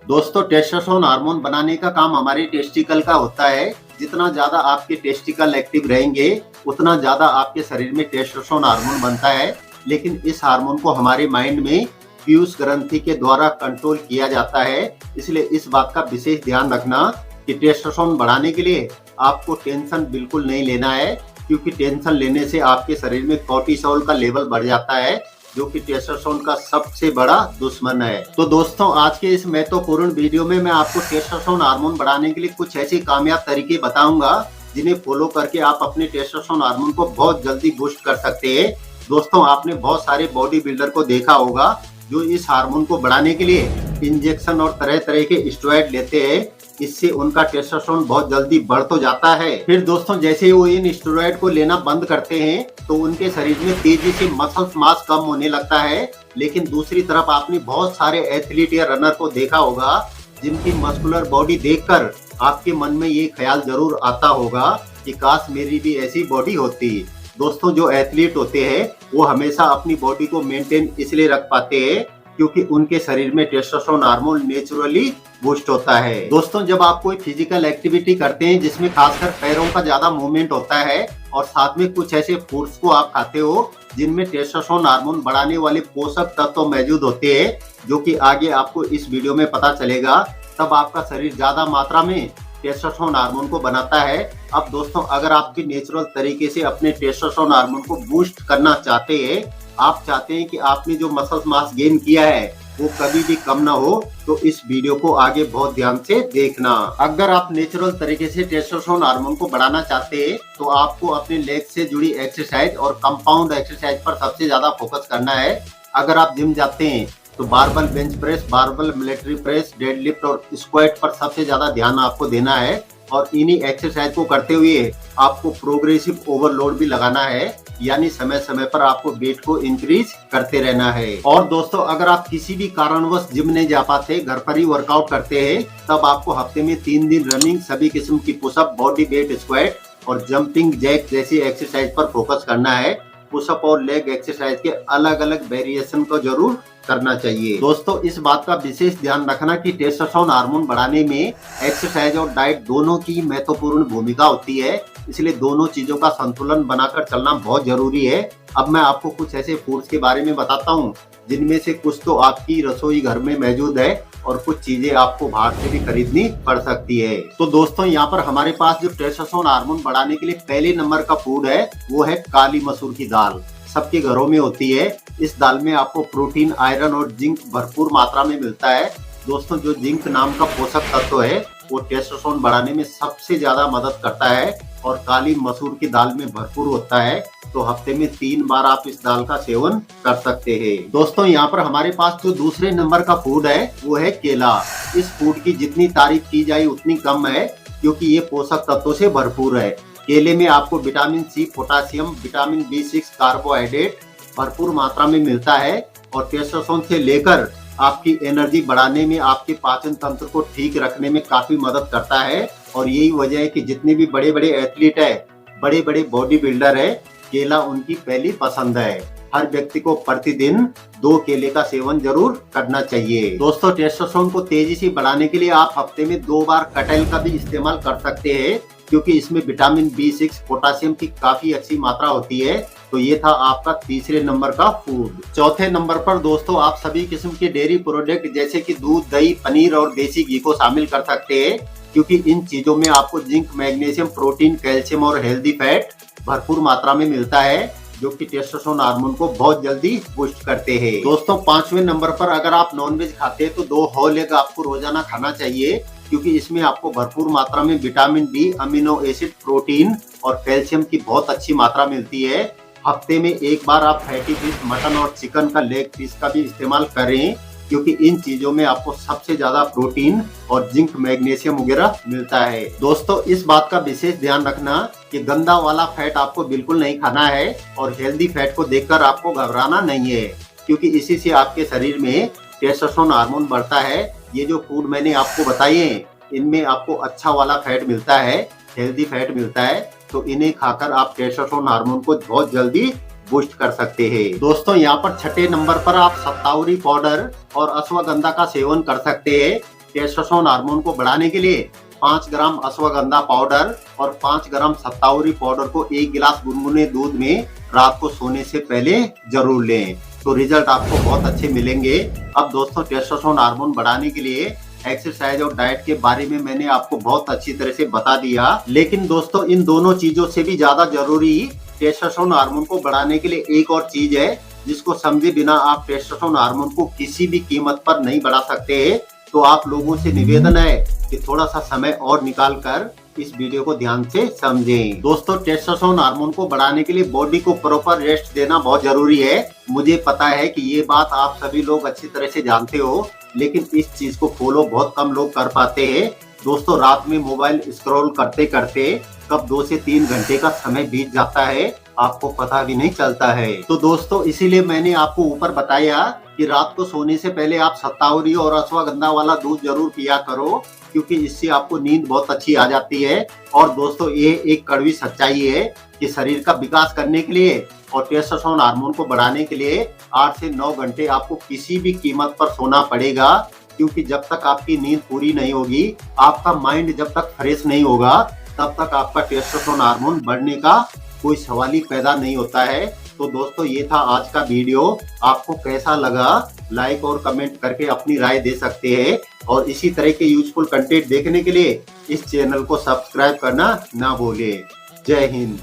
दोस्तों, testosterone hormone बनाने का काम हमारे टेस्टिकल का होता है। जितना ज्यादा आपके टेस्टिकल एक्टिव रहेंगे, उतना ज्यादा आपके शरीर में टेस्टोस्टेरोन हार्मोन बनता है। लेकिन इस हार्मोन को हमारे माइंड में पीयूष ग्रंथि के द्वारा कंट्रोल किया जाता है। इसलिए इस बात का विशेष ध्यान रखना कि टेस्टोस्टेरोन बढ़ाने के लिए आपको टेंशन बिल्कुल नहीं लेना है, क्योंकि टेंशन लेने से आपके शरीर में कोर्टिसोल का लेवल बढ़ जाता है, जो कि टेस्टोस्टेरोन का सबसे बड़ा दुश्मन है। तो दोस्तों, आज के इस महत्वपूर्ण वीडियो में मैं आपको टेस्टोस्टेरोन हार्मोन बढ़ाने के लिए कुछ ऐसे कामयाब तरीके बताऊंगा जिन्हें फॉलो करके आप अपने टेस्टोस्टेरोन हार्मोन को बहुत जल्दी बूस्ट कर सकते हैं। दोस्तों, आपने बहुत सारे बॉडी बिल्डर को देखा होगा जो इस हार्मोन को बढ़ाने के लिए इंजेक्शन और तरह तरह के स्टेरॉइड लेते हैं। इससे उनका टेस्टोस्टेरोन बहुत जल्दी बढ़ तो जाता है। फिर दोस्तों, जैसे वो इन स्टेरॉइड को लेना बंद करते हैं तो उनके शरीर में तेजी से मसल मास कम होने लगता है। लेकिन दूसरी तरफ आपने बहुत सारे एथलीट या रनर को देखा होगा जिनकी मस्कुलर बॉडी देखकर आपके मन में ये ख्याल जरूर आता होगा कि काश मेरी भी ऐसी बॉडी होती। दोस्तों, जो एथलीट होते हैं वो हमेशा अपनी बॉडी को मेंटेन इसलिए रख पाते हैं क्योंकि उनके शरीर में टेस्टोस्टेरोन हार्मोन नेचुरली बूस्ट होता है। दोस्तों, जब आप कोई फिजिकल एक्टिविटी करते हैं जिसमें खासकर पैरों का ज्यादा मूवमेंट होता है और साथ में कुछ ऐसे फूड्स को आप खाते हो जिनमें टेस्टोस्टेरोन हार्मोन बढ़ाने वाले पोषक तत्व मौजूद होते हैं, जो कि आगे आपको इस वीडियो में पता चलेगा, तब आपका शरीर ज्यादा मात्रा में टेस्टोस्टेरोन हार्मोन को बनाता है। अब दोस्तों, अगर आपके नेचुरल तरीके से अपने टेस्टोस्टेरोन हार्मोन को बूस्ट करना चाहते हैं, आप चाहते हैं कि आपने जो मसल मास गेन किया है वो कभी भी कम ना हो, तो इस वीडियो को आगे बहुत ध्यान से देखना। अगर आप नेचुरल तरीके से टेस्टोस्टेरोन हार्मोन को बढ़ाना चाहते हैं तो आपको अपने लेग से जुड़ी एक्सरसाइज और कंपाउंड एक्सरसाइज पर सबसे ज्यादा फोकस करना है। अगर आप जिम जाते हैं तो barbell bench press, barbell military press, deadlift और स्क्वाट पर सबसे ज्यादा ध्यान आपको देना है। और इन्हीं एक्सरसाइज को करते हुए आपको प्रोग्रेसिव ओवरलोड भी लगाना है, यानी समय समय पर आपको वेट को इंक्रीज करते रहना है। और दोस्तों, अगर आप किसी भी कारणवश जिम नहीं जा पाते, घर पर ही वर्कआउट करते हैं, तब आपको हफ्ते में 3 दिन रनिंग, सभी किस्म की पुशअप, बॉडी वेट स्क्वाट और जंपिंग जैक जैसी एक्सरसाइज पर फोकस करना है। पुशअप और लेग एक्सरसाइज के अलग अलग वेरिएशन को जरूर करना चाहिए। दोस्तों, इस बात का विशेष ध्यान रखना कि टेस्टोस्टेरोन हार्मोन बढ़ाने में एक्सरसाइज और डाइट दोनों की महत्वपूर्ण भूमिका होती है, इसलिए दोनों चीजों का संतुलन बनाकर चलना बहुत जरूरी है। अब मैं आपको कुछ ऐसे फूड्स के बारे में बताता हूँ जिनमें से कुछ तो आपकी रसोई घर में मौजूद है और कुछ चीजें आपको बाहर से भी खरीदनी पड़ सकती है। तो दोस्तों, यहाँ पर हमारे पास जो टेस्टोस्टेरोन हार्मोन बढ़ाने के लिए पहले नंबर का फूड है वो है काली मसूर की दाल। सबके घरों में होती है। इस दाल में आपको प्रोटीन, आयरन और जिंक भरपूर मात्रा में मिलता है। दोस्तों, जो जिंक नाम का पोषक तत्व है वो टेस्टोस्टेरोन बढ़ाने में सबसे ज्यादा मदद करता है और काली मसूर की दाल में भरपूर होता है। तो हफ्ते में 3 बार आप इस दाल का सेवन कर सकते हैं। दोस्तों, यहाँ पर हमारे पास जो दूसरे नंबर का फूड है वो है केला। इस फूड की जितनी तारीफ की जाए उतनी कम है, क्योंकि ये पोषक तत्वों से भरपूर है। केले में आपको vitamin C, potassium, vitamin B6, carbohydrate भरपूर मात्रा में मिलता है और टेस्टोस्टेरोन से लेकर आपकी एनर्जी बढ़ाने में, आपके पाचन तंत्र को ठीक रखने में काफी मदद करता है। और यही वजह है कि जितने भी बड़े बड़े एथलीट है, बड़े बड़े बॉडी बिल्डर है, केला उनकी पहली पसंद है। हर व्यक्ति को प्रतिदिन 2 केले का सेवन जरूर करना चाहिए। दोस्तों, टेस्टोस्टेरोन को तेजी से बढ़ाने के लिए आप हफ्ते में 2 बार कटहल का भी इस्तेमाल कर सकते हैं, क्योंकि इसमें विटामिन B6, पोटासियम की काफी अच्छी मात्रा होती है। तो ये था आपका तीसरे नंबर का फूड। चौथे नंबर पर दोस्तों, आप सभी किस्म के डेयरी प्रोडक्ट जैसे कि दूध, दही, पनीर और देसी घी को शामिल कर सकते हैं, क्योंकि इन चीजों में आपको जिंक, मैग्नीशियम, प्रोटीन, कैल्शियम और हेल्दी फैट भरपूर मात्रा में मिलता है, जो कि टेस्टोस्टेरोन हार्मोन को बहुत जल्दी बूस्ट करते हैं। दोस्तों, 5वें नंबर पर अगर आप नॉनवेज खाते हैं तो 2 होल एग आपको रोजाना खाना चाहिए, क्योंकि इसमें आपको भरपूर मात्रा में vitamin D, amino acid, protein और कैल्शियम की बहुत अच्छी मात्रा मिलती है। हफ्ते में 1 बार आप फैटी फिश, मटन और चिकन का लेग पीस का भी इस्तेमाल करें, क्योंकि इन चीजों में आपको सबसे ज्यादा प्रोटीन और जिंक, मैग्नीशियम वगैरह मिलता है। दोस्तों, इस बात का विशेष ध्यान रखना कि गंदा वाला फैट आपको बिल्कुल नहीं खाना है और हेल्दी फैट को देखकर आपको घबराना नहीं है, क्योंकि इसी से आपके शरीर में टेस्टोस्टेरोन हार्मोन बढ़ता है। ये जो फूड मैंने आपको बताए हैं, इनमें आपको अच्छा वाला फैट मिलता है, हेल्दी फैट मिलता है, तो इन्हें खाकर आप टेस्टोस्टेरोन हार्मोन को बहुत जल्दी बूस्ट कर सकते हैं। दोस्तों, यहाँ पर 6ठे नंबर पर आप सत्तावरी पाउडर और अश्वगंधा का सेवन कर सकते हैं। टेस्टोस्टेरोन हार्मोन को बढ़ाने के लिए 5 ग्राम अश्वगंधा पाउडर और 5 ग्राम शतावरी पाउडर को 1 गिलास गुनगुने दूध में रात को सोने से पहले जरूर लें, तो रिजल्ट आपको बहुत अच्छे मिलेंगे। अब दोस्तों, टेस्टोस्टेरोन हार्मोन बढ़ाने के लिए एक्सरसाइज और डाइट के बारे में मैंने आपको बहुत अच्छी तरह से बता दिया, लेकिन दोस्तों इन दोनों चीजों से भी ज्यादा जरूरी टेस्टोस्टेरोन हार्मोन को बढ़ाने के लिए एक और चीज है, जिसको समझे बिना आप टेस्टोस्टेरोन हार्मोन को किसी भी कीमत पर नहीं बढ़ा सकते। तो आप लोगों से निवेदन है कि थोड़ा सा समय और निकाल कर इस वीडियो को ध्यान से समझें। दोस्तों, टेस्टोस्टेरोन हार्मोन को बढ़ाने के लिए बॉडी को प्रॉपर रेस्ट देना बहुत जरूरी है। मुझे पता है कि ये बात आप सभी लोग अच्छी तरह से जानते हो, लेकिन इस चीज को फॉलो बहुत कम लोग कर पाते हैं। दोस्तों, रात में मोबाइल स्क्रॉल करते करते कब 2 से 3 घंटे का समय बीत जाता है आपको पता भी नहीं चलता है। तो दोस्तों, इसीलिए मैंने आपको ऊपर बताया कि रात को सोने से पहले आप शतावरी और अश्वगंधा वाला दूध जरूर पिया करो, क्योंकि इससे आपको नींद बहुत अच्छी आ जाती है। और दोस्तों, ये एक कड़वी सच्चाई है कि शरीर का विकास करने के लिए और टेस्टोस्टेरोन हार्मोन को बढ़ाने के लिए 8 से 9 घंटे आपको किसी भी कीमत पर सोना पड़ेगा, क्योंकि जब तक आपकी नींद पूरी नहीं होगी, आपका माइंड जब तक फ्रेश नहीं होगा, तब तक आपका टेस्टोस्टेरोन हार्मोन बढ़ने का कोई सवाल ही पैदा नहीं होता है। तो दोस्तों, ये था आज का वीडियो। आपको कैसा लगा लाइक और कमेंट करके अपनी राय दे सकते हैं, और इसी तरह के यूजफुल कंटेंट देखने के लिए इस चैनल को सब्सक्राइब करना ना भूलें। जय हिंद।